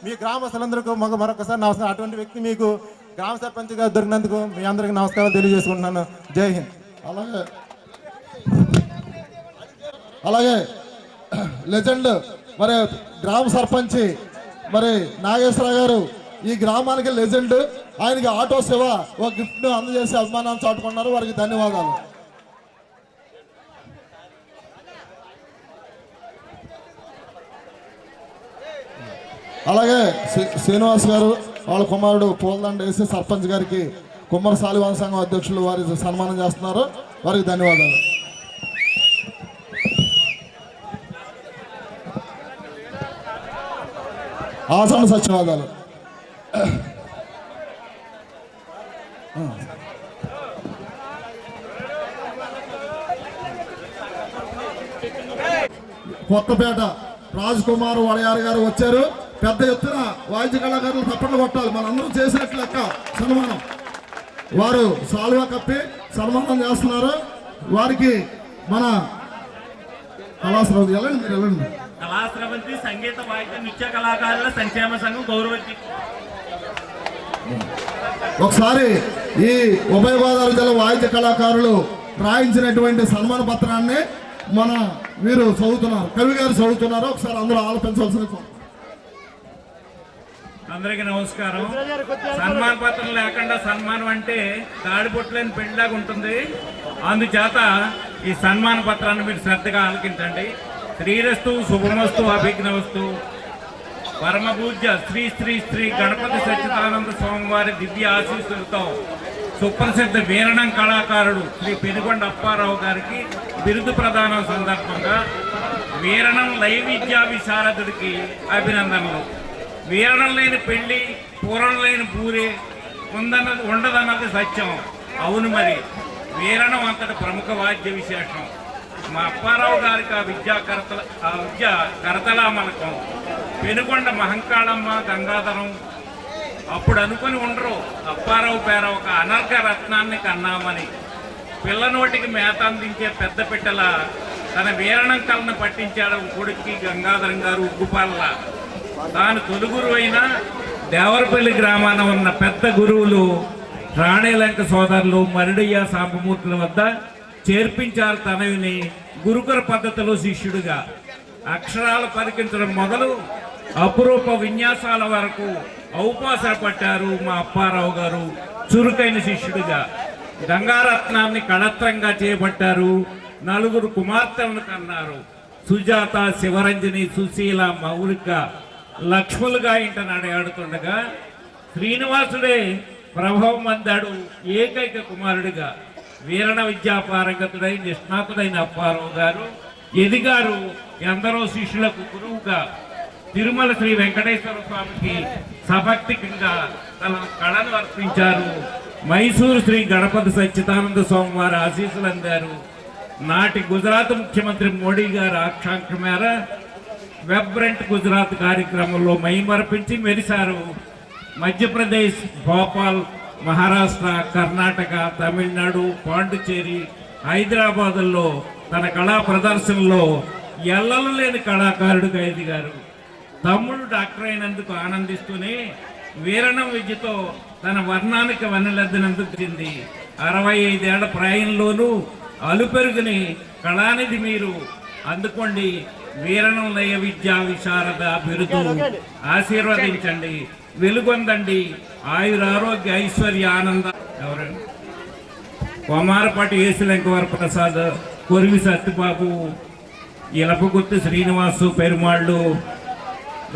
మీ గ్రామస్తులందరికీ మరొకసారి నమస్కారం. అటువంటి వ్యక్తి మీకు గ్రామ సర్పంచ్గా దొరికినందుకు మీ అందరికీ నమస్కారాలు తెలియజేసుకుంటున్నాను. జై హింద్. అలాగే లెజెండ్ మరి గ్రామ సర్పంచ్ మరి నాగేశ్వరరావు గారు ఈ గ్రామానికి లెజెండ్. ఆయనకి ఆటో సేవ ఒక గిఫ్ట్ ను అందజేసి అభిమానాన్ని చాటుకున్నారు. వారికి ధన్యవాదాలు. అలాగే శ్రీనివాస్ గారు వాళ్ళ కుమారుడు పూలదండ వేసి సర్పంచ్ గారికి కుమ్మర సాలివాన సంఘం అధ్యక్షులు వారి సన్మానం చేస్తున్నారు. వారికి ధన్యవాదాలు. ఆసన సత్యవాదాలు. కొత్తపేట రాజ్ కుమార్ వడయార్ గారు వచ్చారు. పెద్ద ఎత్తున వాయిద్య కళాకారులు తప్పట్లు కొట్టాలి. మనందరం చేసినట్లు లెక్క సన్మానం. వారు సాల్వా కప్పి సన్మానం చేస్తున్నారు. వారికి మన కళాశ్రవంతి వెళ్ళండి, మీరు వెళ్ళండి. కళాశ్రవంతి సంగీత వాయిద్య నృత్య కళాకారుల సంక్షేమ సంఘం గౌరవతి. ఒకసారి ఈ ఉభయ గోదావరి జిల్లా వాయిద్య కళాకారులు రాయించినటువంటి సన్మాన పత్రాన్ని మన వీరు చదువుతున్నారు, కవి గారు చదువుతున్నారు. ఒకసారి అందరూ ఆలోచించవలసిన. అందరికీ నమస్కారం. సన్మాన పత్రం లేకుండా సన్మానం అంటే తాడిబొట్లేని పెళ్లిలాగా ఉంటుంది. అందుచేత ఈ సన్మాన పత్రాన్ని మీరు శ్రద్ధగా ఆలకించండి. శ్రీరస్తు శుభమస్తు అభిజ్ఞవస్తు పరమపూజ్య శ్రీ శ్రీ శ్రీ గణపతి సచ్చిదానంద స్వామివారి దివ్య ఆశీస్సులతో సుప్రసిద్ధ వీరణం కళాకారుడు శ్రీ పెనుగొండ అప్పారావు గారికి బిరుదు ప్రదానం సందర్భంగా వీరణం లైవ్ విద్యా విశారదుడికి అభినందనలు. వీరణం లేని పెళ్లి పూరం లేని పూరే ఉండదన్నది సత్యం. అవును, మరి వీరణం అంతటి ప్రముఖ వాద్య విశేషం. మా అప్పారావు గారికి ఆ విద్య కరతలామలకం. పెనుగొండ మహంకాళమ్మ గంగాధరం అప్పుడు అనుకుని ఉండరు అప్పారావు పేర ఒక అనర్ఘ రత్నాన్ని కన్నామని. పిల్లనోటికి మేత అందించే పెద్ద పిట్టల తన వీరణం కళను పట్టించాడు కొడుక్కి గంగాధరం గారు ఉగ్గుపాల. తాను తొలుగురు అయిన దేవరపల్లి గ్రామాన ఉన్న పెద్ద గురువులు రాణేలంక సోదరులు మరిడయ్య సాంబమూర్తుల వద్ద చేర్పించారు తనవిని గురుకుల పద్ధతిలో శిష్యుడిగా. అక్షరాలు పలికించడం మొదలు అపురూప విన్యాసాల వరకు ఔపాసన పట్టారు మా అప్పారావు గారు చురుకైన శిష్యుడిగా. గంగారత్నాన్ని కళత్రంగా చేపట్టారు. 4 కుమార్తెలను కన్నారు. సుజాత, శివరంజని, సుశీల, మౌలిక లక్ష్ములుగా ఇంట నడయాడుతుండగా శ్రీనివాసుడే ప్రభావం అందాడు ఏకైక కుమారుడిగా. వీరణ విద్యా పారంగతుడై నిష్ణాతుడైన అప్పారావు గారు ఎదిగారు. ఎందరో శిష్యులకు గురువుగా తిరుమల శ్రీ వెంకటేశ్వర స్వామికి సభక్తికంగా తన కళను అర్పించారు. మైసూరు శ్రీ గణపతి సచ్చిదానంద స్వామి వారి ఆశీస్సులు అందారు. నాటి గుజరాత్ ముఖ్యమంత్రి మోడీ గారి ఆకాంక్ష మేర వెబ్రెంట్ గుజరాత్ కార్యక్రమంలో మైమర్పించి మెరిశారు. మధ్యప్రదేశ్, భోపాల్, మహారాష్ట్ర, కర్ణాటక, తమిళనాడు, పాండిచేరి, హైదరాబాదుల్లో తన కళా ప్రదర్శనలో ఎల్లలు లేని కళాకారుడిగా ఎదిగారు. తమ్ముడు డాక్టర్ అయినందుకు ఆనందిస్తూనే వీరణం విద్యతో తన వర్ణానికి వన్నెలద్దినందుకు 65 ఏళ్ల ప్రాయంలోనూ అలుపెరుగుని కళానిధి మీరు అందుకోండి. వీరణం లయ విద్యా విశారద బిరుదు ఆశీర్వదించండి, వెలుగొందండి. ఆయురారోగ్య ఐశ్వర్య ఆనంద. ఎవరండి? కొమారపాటి ఏసులంకవర ప్రసాద్, కొరివి సత్యబాబు, ఇలపగుత్తి శ్రీనివాసు పెరుమాళ్ళు,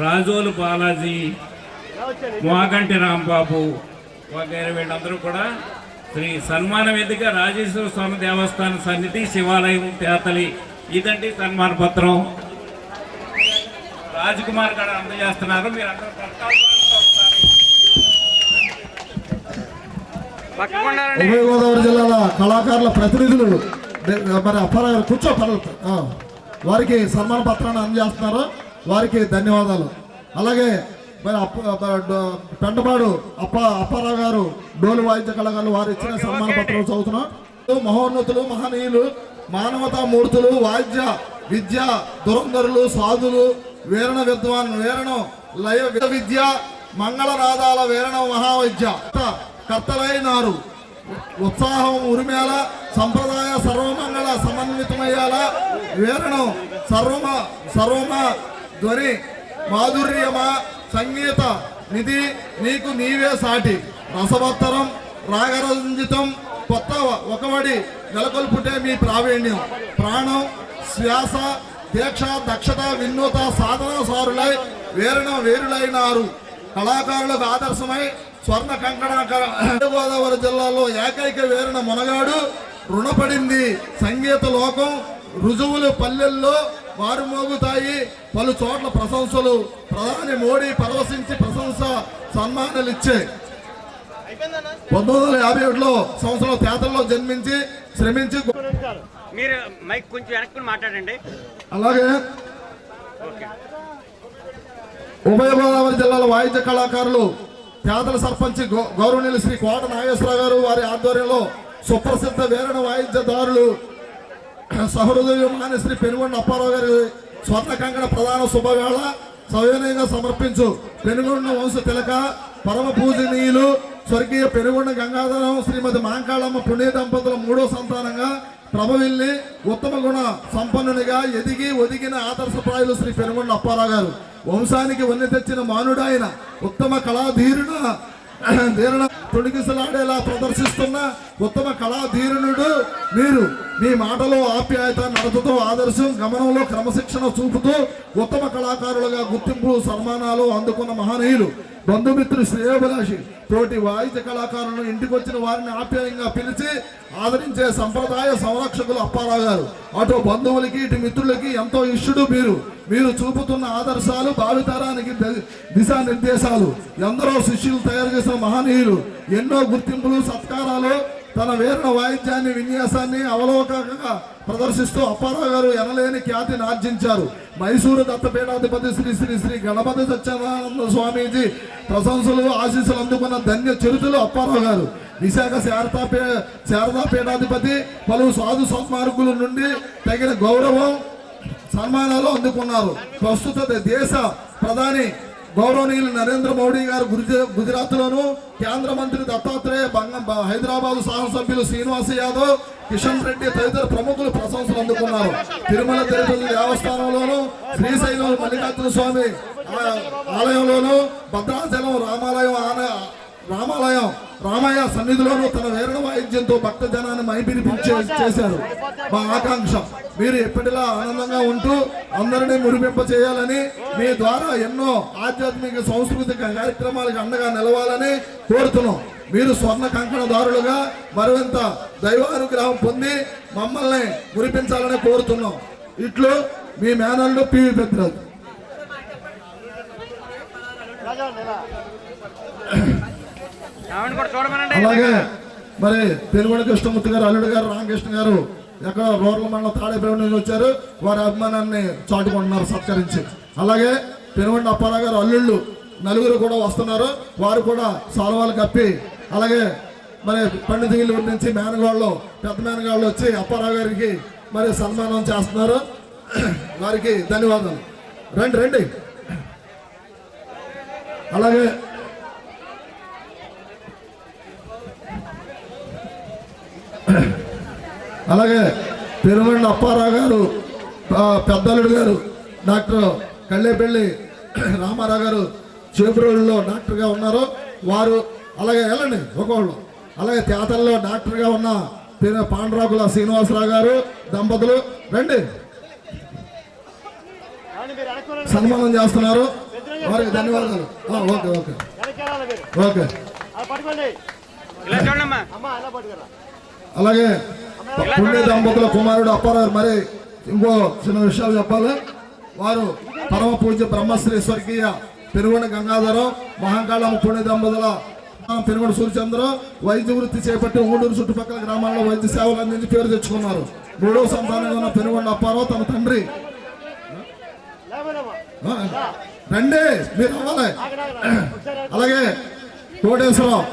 రాజోలు బాలాజీ, మోగంటి రాంబాబు వగైరా వీళ్ళందరూ కూడా శ్రీ సన్మాన వేదిక రాజేశ్వర స్వామి దేవస్థాన సన్నిధి శివాలయం తేతలి. ఇదండి సన్మాన పత్రం. రాజ్కుమార్ గారు అందజేస్తున్నారు. మీరు అందరూ ఉభయ గోదావరి జిల్లాల కళాకారుల ప్రతినిధులు మరి అప్పారావు గారు కూర్చో వారికి సన్మాన పత్రాన్ని అందజేస్తున్నారు. వారికి ధన్యవాదాలు. అలాగే మరి పెంటపాడు అప్పారావు గారు డోలు వాయిద్య కళాకారులు వారు ఇచ్చిన సన్మాన పత్రం చదువుతున్నాం. మహోన్నతులు, మహనీయులు, మానవతా మూర్తులు, వాద్య విద్య దురంధరులు, సాధులు, వీరణ విద్వాన్, వీరణం లయ విద్య మంగళనాదాల వేరణ మహావిద్య కర్తలైనారు. ఉత్సాహం ఉరిమేళ సంప్రదాయ సర్వమంగళ సమన్వితమయ్యాల వేరణం సర్వమ ధ్వని మాధుర్యమ సంగీత నిధి నీకు నీవే సాటి రసవత్తరం రాగరంజితం కొత్త ఒకవడి నెలకొల్పుటే మీ ప్రావీణ్యం ప్రాణం శ్వాస దీక్ష దక్షత వినూత సాధన సారులై వేరులైనారు. కళాకారులకు ఆదర్శమై స్వర్ణ కంకణ గోదావరి జిల్లాలో ఏకైక వేరణ మునగాడు రుణపడింది సంగీత లోకం. రుజువులు పల్లెల్లో మారుమోగుతాయి పలు చోట్ల ప్రశంసలు. ప్రధాని మోడీ పరవశించి ప్రశంస సన్మానాలు ఇచ్చే 1957లో సంవత్సరంలో తేతల్లో జన్మించి శ్రమించి మీరు మైక్ కొంచెం వెనక్కి మాట్లాడండి. అలాగే ఉభయ గోదావరి జిల్లాల వాయిద్య కళాకారులు పేదల సర్పంచ్ గౌరవనీయులు శ్రీ కోట నాగేశ్వరరావు గారు వారి ఆధ్వర్యంలో సుప్రసిద్ధ వేరణ వాయిద్యదారులు సహృదయమాని శ్రీ పెనుగొండ అప్పారావు గారి స్వర్ణ కంకణ ప్రధాన శుభవేళ సవినయంగా సమర్పించు పెనుగొండ వంశ తిలక పరమ పూజనీయులు స్వర్గీయ పెనుగొండ గంగాధరం శ్రీమతి మాంకాళమ్మ పుణ్య దంపతుల 3వ సంతానంగా ప్రభవిల్లి ఉత్తమ గుణ సంపన్నునిగా ఎదిగి ఒదిగిన ఆదర్శప్రాయులు శ్రీ పెనుగొండ అప్పారావు గారు. వంశానికి వన్నె తెచ్చిన మానుడు ఆయన. ఉత్తమ కళాధీరున తొడిగిసలాడేలా ప్రదర్శిస్తున్న ఉత్తమ కళాధీరునుడు మీరు. మీ మాటలో ఆప్యాయత నడతతో ఆదర్శం గమనంలో క్రమశిక్షణ చూపుతూ ఉత్తమ కళాకారులుగా గుర్తింపు సన్మానాలు అందుకున్న మహనీయులు. బంధుమిత్రులు శ్రేయోభిలాషి తోటి వాయిద్య కళాకారులను ఇంటికి వచ్చిన వారిని ఆప్యాయంగా పిలిచి ఆదరించే సంప్రదాయ సంరక్షకులు అప్పారావు గారు. అటు బంధువులకి ఇటు మిత్రులకి ఎంతో ఇష్టుడు మీరు. మీరు చూపుతున్న ఆదర్శాలు భావితరానికి దిశానిర్దేశాలు. ఎందరో శిష్యులు తయారు చేసిన మహనీయులు. ఎన్నో గుర్తింపులు సత్కారాలు తన వేరణ వాయిద్యాన్ని విన్యాసాన్ని అవలోకంగా ప్రదర్శిస్తూ అప్పారావు గారు ఎనలేని ఖ్యాతిని ఆర్జించారు. మైసూరు దత్తపీఠాధిపతి శ్రీ శ్రీ శ్రీ గణపతి సత్యానంద స్వామీజీ ప్రశంసలు ఆశీస్సులు అందుకున్న ధన్య చరితులు అప్పారావు గారు. విశాఖ శారదా పీఠాధిపతి పలు సాధు సన్మార్గుల నుండి తగిన గౌరవం సన్మానాలు అందుకున్నారు. ప్రస్తుత దేశ ప్రధాని గౌరవనీయులు నరేంద్ర మోడీ గారు గుజరాత్లోను, కేంద్ర మంత్రి దత్తాత్రేయ హైదరాబాద్ శాసనసభ్యులు శ్రీనివాస్ యాదవ్, కిషన్ రెడ్డి తదితర ప్రముఖులు ప్రశంసలు అందుకున్నారు. తిరుమల తిరుపతి దేవస్థానంలోను, శ్రీశైలం మల్లికార్జున స్వామి ఆలయంలోను, భద్రాచలం రామయ్య సన్నిధిలోనూ తన వేరణ వాయిద్యంతో భక్త జనాన్ని మైపిరిపించేశారు. మా ఆకాంక్ష మీరు ఎప్పటిలా ఆనందంగా ఉంటూ అందరినీ మురిపింప చేయాలని, మీ ద్వారా ఎన్నో ఆధ్యాత్మిక సాంస్కృతిక కార్యక్రమాలకు అండగా నిలవాలని కోరుతున్నాం. మీరు స్వర్ణ కంకణదారులుగా మరింత దైవానుగ్రహం పొంది మమ్మల్ని మురిపించాలని కోరుతున్నాం. ఇట్లు మీ మేనల్లు పివి పెద్దరాజు. అలాగే మరి పెనుగొండ కృష్ణమూర్తి గారు అల్లుడు గారు రామకృష్ణ గారు ఎక్కడ రూరల్ మండలం తాడేపల్లి నుంచి వచ్చారు. వారి అభిమానాన్ని చాటుకుంటున్నారు సత్కరించి. అలాగే పెనుగొండ అప్పారావు గారు అల్లుళ్ళు నలుగురు కూడా వస్తున్నారు. వారు కూడా సాల్వాలు కప్పి అలాగే మరి పండితుల నుంచి మేనగాళ్ళు పెద్ద మేనగాళ్ళు వచ్చి అప్పారావు గారికి మరి సన్మానం చేస్తున్నారు. వారికి ధన్యవాదాలు. రండి. అలాగే పెనుగొండ అప్పారావు గారు పెద్దలుడు గారు డాక్టర్ కళ్ళేపల్లి రామారావు గారు చేబ్రోలులో డాక్టర్గా ఉన్నారు. వారు అలాగే వెళ్ళండి ఒకళ్ళు. అలాగే తేతల్లో డాక్టర్గా ఉన్న పాండరాకుల శ్రీనివాసరావు గారు దంపతులు రండి సన్మానం చేస్తున్నారు. వారికి ధన్యవాదాలు. ఓకే. అలాగే పుణ్య దంపతుల కుమారుడు అప్పారావు. మరి ఇంకో చిన్న విషయాలు చెప్పాలి. వారు పరమ పూజ్య బ్రహ్మశ్రీ స్వర్గీయ పెనుగొండ గంగాధరం మహాకాళమ్మ పుణ్య దంపతుల పెనుగొండ సూర్యచంద్ర వైద్య వృత్తి చేపట్టి ఊడూరు చుట్టుపక్కల గ్రామాల్లో వైద్య సేవలు అందించి పేరు తెచ్చుకున్నారు. 3వ సంతానంగా ఉన్న పెనుగొండ అప్పారావు తన తండ్రి రండి మీరు అవ్వాలి. అలాగే కోటేశ్వరరావు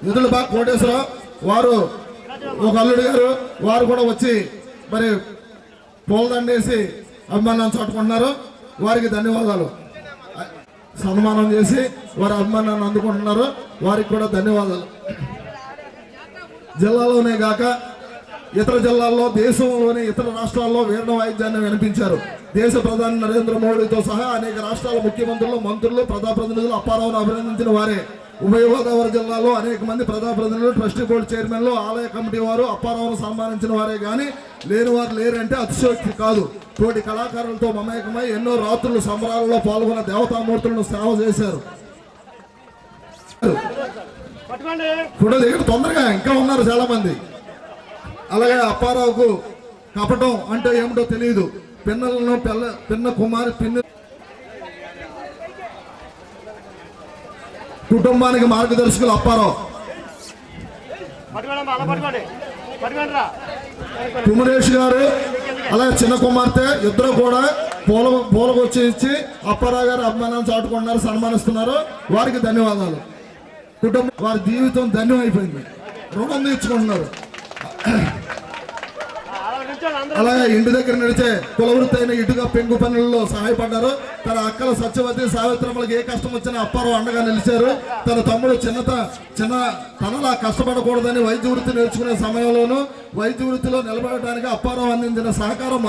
ఎదురుబా కోటేశ్వరరావు వారు ఒక అల్లుడు గారు. వారు కూడా వచ్చి మరి పూలదండేసి అభిమానాన్ని చాటుకుంటున్నారు. వారికి ధన్యవాదాలు. సన్మానం చేసి వారి అభిమానాన్ని అందుకుంటున్నారు. వారికి కూడా ధన్యవాదాలు. జిల్లాలోనే గాక ఇతర జిల్లాల్లో, దేశంలోని ఇతర రాష్ట్రాల్లో వీణ వాయిద్యాన్ని వినిపించారు. దేశ ప్రధాని నరేంద్ర మోడీతో సహా అనేక రాష్ట్రాల ముఖ్యమంత్రులు, మంత్రులు, ప్రజాప్రతినిధులు అప్పారావును అభినందించిన వారే. ఉభయ గోదావరి జిల్లాలో అనేక మంది ప్రజాప్రతినిధులు, ట్రస్టీ బోర్డు చైర్మన్లు, ఆలయ కమిటీ వారు అప్పారావును సన్మానించిన వారే కానీ లేని వారు లేరంటే అతిశయోక్తి కాదు. తోటి కళాకారులతో మమేకమై ఎన్నో రాత్రులు సంబరాలలో పాల్గొన్న దేవతామూర్తులను సేవ చేశారు. ఫోటో దగ్గర తొందరగా ఇంకా ఉన్నారు చాలా మంది. అలాగే అప్పారావుకు కపటం అంటే ఏమిటో తెలియదు. పిన్నలను పిన్న కుమారి పిన్ని కుటుంబానికి మార్గదర్శకులు అప్పారావు. కుమరేష్ గారు అలాగే చిన్న కుమార్తె ఇద్దరు కూడా పూలకొచ్చి ఇచ్చి అప్పారావు గారు అభిమానాన్ని చాటుకుంటున్నారు, సన్మానిస్తున్నారు. వారికి ధన్యవాదాలు. కుటుంబం వారి జీవితం ధన్యం అయిపోయింది, రుణం తీర్చుకుంటున్నారు. అలాగే ఇంటి దగ్గర నడిచే కులవృత్తి అయిన ఇటుగా పెంగు పనుల్లో సహాయపడ్డారు. తన అక్కల సత్యవతి, సావిత్రమ్మలకు ఏ కష్టం వచ్చినా అప్పారావు అండగా నిలిచారు. తన తమ్ముడు తనలా కష్టపడకూడదని వైద్య వృత్తి నేర్చుకునే సమయంలోనూ వైద్య వృత్తిలో నిలబడటానికి అప్పారావు అందించిన సహకారం